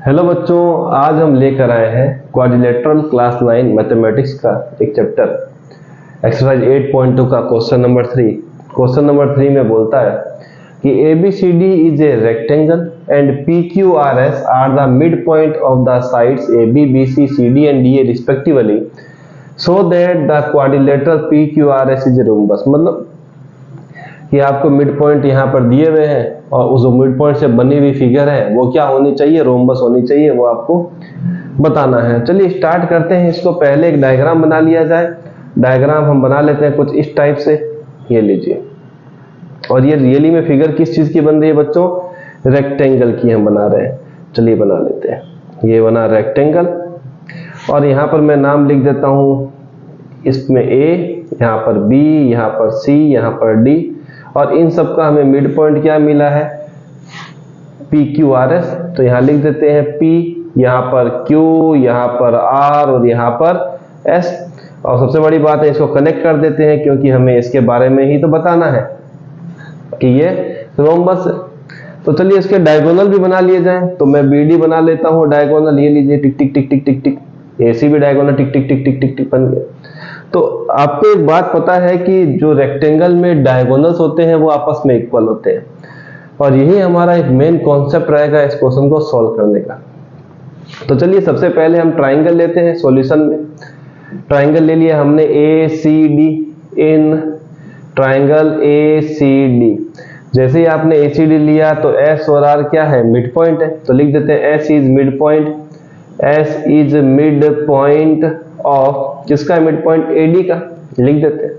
Hello बच्चों, आज हम लेकर आए हैं क्वाड्रिलेटरल क्लास 9 मैथमेटिक्स का एक चैप्टर एक्सरसाइज 8.2 का क्वेश्चन नंबर 3। क्वेश्चन नंबर 3 में बोलता है कि ABCD is a rectangle and PQRS are the mid point of the sides AB, BC, CD and DA respectively, so that the quadrilateral PQRS is rhombus. मतलब कि आपको mid point यहाँ पर दिए हुए हैं और उस मिड पॉइंट से बनी हुई फिगर है वो क्या होनी चाहिए, रोम्बस होनी चाहिए, वो आपको बताना है। चलिए स्टार्ट करते हैं। इसको पहले एक डायग्राम बना लिया जाए। डायग्राम हम बना लेते हैं कुछ इस टाइप से, ये लीजिए। और ये रियली में फिगर किस चीज की बन रही है बच्चों? रेक्टेंगल की हम बना रहे हैं। चलिए बना लेते हैं। ये बना रेक्टेंगल और यहाँ पर मैं नाम लिख देता हूँ, इसमें A, यहाँ पर B, यहाँ पर C, यहाँ पर D, और इन सब का हमें मिड पॉइंट क्या मिला है? PQRS। तो यहाँ लिख देते हैं P, यहाँ पर Q, यहाँ पर R और यहाँ पर S। और सबसे बड़ी बात है, इसको कनेक्ट कर देते हैं क्योंकि हमें इसके बारे में ही तो बताना है कि ये रोम्बस है। तो चलिए इसके डायगोनल भी बना लिए जाए। तो मैं BD बना लेता हूँ डायगोनल। ये लीजिए, टिक टिक टिक टिक टिक टिक। AC भी डायगोनल टिक टिक टिक टिक टिक टिक बन गया। तो आपको एक बात पता है कि जो रेक्टेंगल में डायगोनल्स होते हैं वो आपस में इक्वल होते हैं, और यही हमारा एक मेन कॉन्सेप्ट रहेगा इस क्वेश्चन को सॉल्व करने का। तो चलिए सबसे पहले हम ट्राइंगल लेते हैं सॉल्यूशन में। ट्राइंगल ले लिया हमने ACD। इन ट्राइंगल ACD, जैसे ही आपने ACD लिया तो S और R क्या है? मिड पॉइंट है। तो लिख देते हैं S is mid point. S is mid point of, किसका मिड पॉइंट? AD का, लिख देते हैं।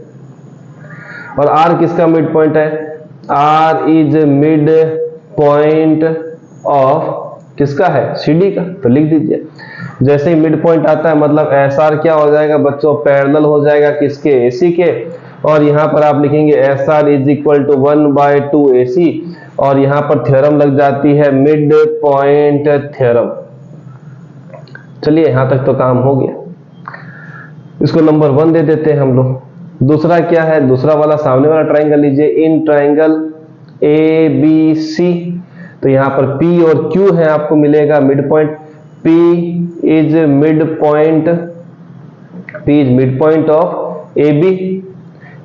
और R किसका मिड पॉइंट है? R is mid point of, किसका है? CD का। तो लिख दीजिए। जैसे ही मिड पॉइंट आता है मतलब SR क्या हो जाएगा बच्चों? पैरेलल हो जाएगा किसके? AC के। और यहाँ पर आप लिखेंगे SR is equal to 1/2 AC, और यहाँ पर थ्योरम लग जाती है मिड पॉइंट थ्योरम। चलिए यहाँ तक तो काम हो गया। इसको नंबर 1 दे देते हैं हम लोग। दूसरा क्या है? दूसरा वाला सामने वाला ट्राइंगल लीजिए। इन ट्राइंगल ABC, तो यहाँ पर P और Q है, आपको मिलेगा mid point. P is mid point, P is mid point of AB।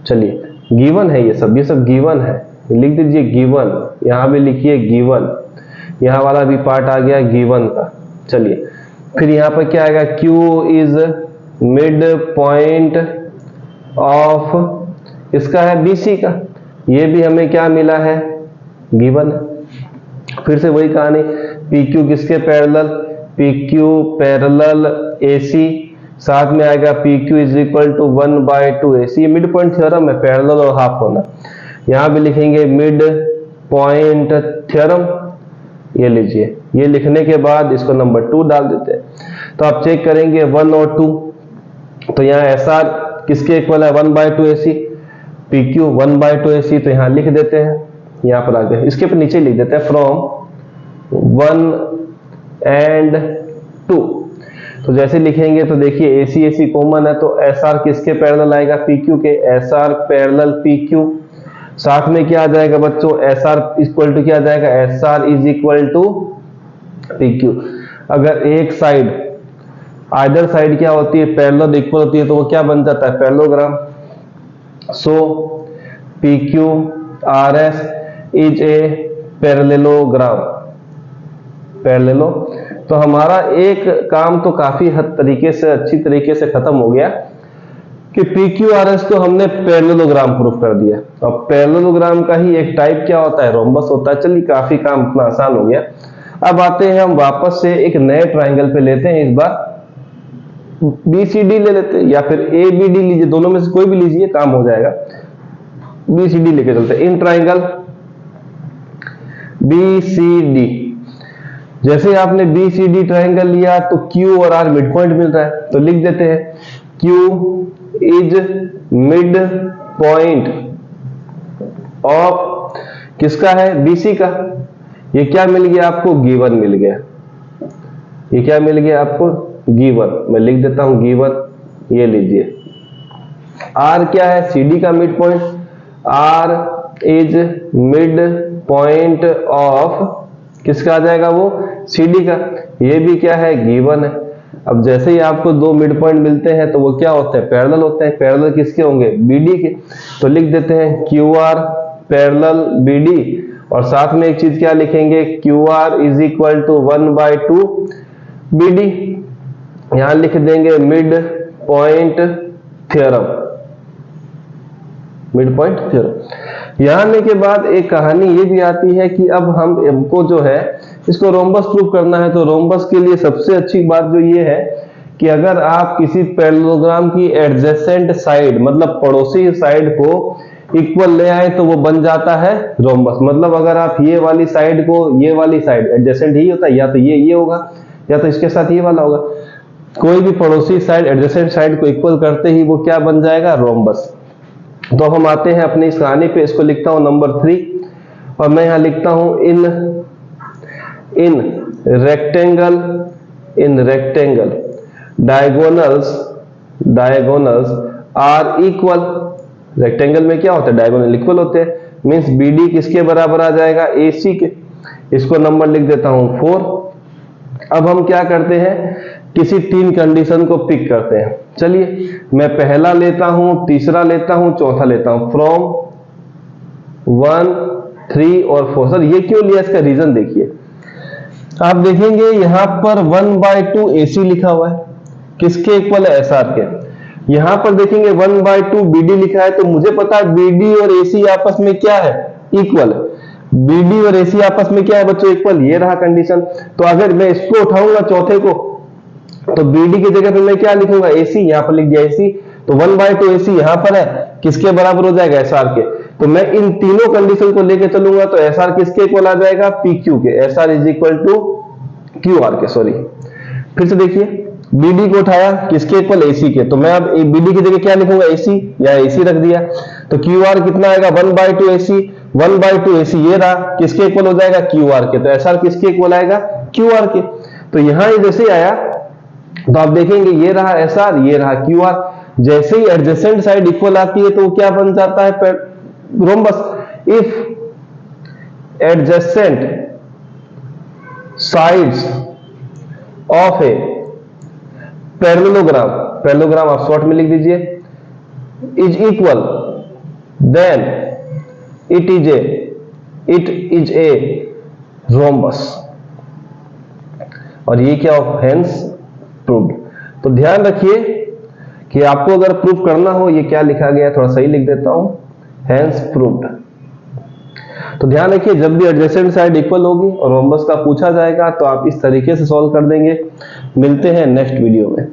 चलिए गिवन है ये सब गिवन है, लिख दीजिए गिवन। यहाँ भी लिखिए गिवन। यहाँ वाला भी पार्ट आ गया गिवन का। चलिए फिर यहाँ पर क्या आएगा? Q is mid point of, इसका है BC का। ये भी हमें क्या मिला है? गिवन है। फिर से वही कहानी, PQ किसके पैरेलल? PQ parallel AC। साथ में आएगा PQ is equal to 1/2 AC। ये मिड पॉइंट थ्योरम है, पैरेलल और हाफ होना। यहाँ भी लिखेंगे मिड पॉइंट थ्योरम। ये लीजिए। ये लिखने के बाद इसको नंबर 2 डाल देते हैं। तो आप चेक करेंगे 1 और 2। तो यहाँ SR किसके इक्वल है? 1/2 AC। PQ 1/2 AC। तो यहाँ लिख देते हैं, यहाँ पर आ गए। इसके ऊपर नीचे लिख देते हैं फ्रॉम 1 एंड 2। तो जैसे लिखेंगे तो देखिए AC कॉमन है, तो SR किसके पैरेलल आएगा? PQ के। SR parallel PQ। साथ में क्या आ जाएगा बच्चों? SR इक्वल टू क्या आ जाएगा? SR is equal to PQ। अगर एक साइड, आइदर साइड क्या होती है? पैरेलल इक्वल होती है, तो वो क्या बन जाता है? Parallelogram. So PQRS is a parallelogram. पैरेललो। तो हमारा एक काम तो काफी हद तरीके से, अच्छी तरीके से खत्म हो गया कि PQRS को हमने पैरेललोग्राम प्रूफ कर दिया। और पैरेललोग्राम का ही एक टाइप क्या होता है? रोम्बस होता है। चलिए काफी काम अपना आसान हो गया। अब आते हैं हम वापस से एक नए ट्राइंगल पे लेते हैं। इस बार BCD ले लेते हैं या फिर ABD लीजिए, दोनों में से कोई भी लीजिए, काम हो जाएगा। BCD लेके चलते हैं। इन ट्राइंगल BCD, जैसे ही आपने BCD ट्राइंगल लिया तो Q और R मिड पॉइंट मिल रहा है, तो लिख देते हैं Q is mid point of, किसका है? BC का। ये क्या मिल गया आपको? गिवन मिल गया। ये क्या मिल गया आपको? गिवन। मैं लिख देता हूं गिवन। ये लीजिए। R क्या है? CD का mid point. R is mid point of किसका आ जाएगा वो, CD का। ये भी क्या है, गिवन है। अब जैसे ही आपको दो मिड पॉइंट मिलते हैं तो वो क्या होते हैं, पैरेलल होते हैं। पैरेलल किसके होंगे, BD के। तो लिख देते हैं QR पैरेलल BD, और साथ में एक चीज क्या लिखेंगे, QR is equal to 1/2 BD। यहां लिख देंगे mid point theorem, mid point theorem. यहां आने के बाद एक कहानी ये भी आती है कि अब हमको जो है इसको रोम्बस प्रूव करना है। तो रोम्बस के लिए सबसे अच्छी बात जो ये है कि अगर आप किसी पैरेललोग्राम की एडजेसेंट साइड, मतलब पड़ोसी साइड को इक्वल ले आए तो वो बन जाता है रोम्बस। मतलब अगर आप ये वाली साइड को, ये वाली साइड एडजेसेंट ही होता है, या तो ये होगा या तो इसके साथ ये वाला होगा। कोई भी पड़ोसी साइड एडजेसेंट साइड को इक्वल करते ही वो क्या बन जाएगा, रोम्बस। तो हम आते हैं अपनी इस कहानी पे। इसको लिखता हूं नंबर 3, और मैं यहां लिखता हूं in rectangle diagonals are equal. Rectangle में क्या होता है, डायगोनल इक्वल होते हैं। मींस BD किसके बराबर आ जाएगा, AC के। इसको नंबर लिख देता हूं 4। अब हम क्या करते हैं, किसी 3 कंडीशन को पिक करते हैं। चलिए, मैं पहला लेता हूं, तीसरा लेता हूं, चौथा लेता हूं। फ्रॉम 1, 3 और 4। सर ये क्यों लिया, इसका रीजन देखिए। आप देखेंगे यहां पर 1/2 AC लिखा हुआ है, किसके इक्वल है, SR के। यहां पर देखेंगे 1/2 BD लिखा है, तो मुझे पता है BD और AC आपस में क्या है, इक्वल। BD और AC आपस में क्या है बच्चों, इक्वल। ये रहा कंडीशन। तो अगर मैं इसको उठाऊंगा चौथे को, तो BD की जगह पे मैं क्या लिखूंगा, AC। यहां पर लिख दिया AC। तो 1/2 AC यहां पर है, किसके बराबर हो जाएगा, SR के। तो मैं इन तीनों कंडीशन को लेके चलूंगा तो SR किसके इक्वल आ जाएगा, PQ के। SR is equal to QR के, सॉरी। फिर से देखिए, BD को उठाया, किसके इक्वल, AC के। तो मैं अब BD की जगह क्या लिखूंगा, AC, या AC रख दिया। तो QR कितना आएगा, 1/2 AC। 1/2 AC ये रहा, किसके इक्वल हो जाएगा, QR के। तो SR किसके इक्वल आएगा, QR के। तो यहां जैसे आया तो आप देखेंगे ये रहा SR, ये रहा QR। जैसे ही एडजेसेंट साइड इक्वल आती है तो वो क्या बन जाता है, rhombus. If adjacent sides of a parallelogram आप शॉर्ट में लिख दीजिए, is equal, then it is a rhombus. और ये क्या हो, हेंस प्रूव्ड। तो ध्यान रखिए कि आपको अगर प्रूव करना हो, ये क्या लिखा गया है, थोड़ा सही लिख देता हूं, हेंस प्रूव्ड। तो ध्यान रखिए, जब भी एडजेसेंट साइड इक्वल होगी और रोम्बस का पूछा जाएगा तो आप इस तरीके से सॉल्व कर देंगे। मिलते हैं नेक्स्ट वीडियो में।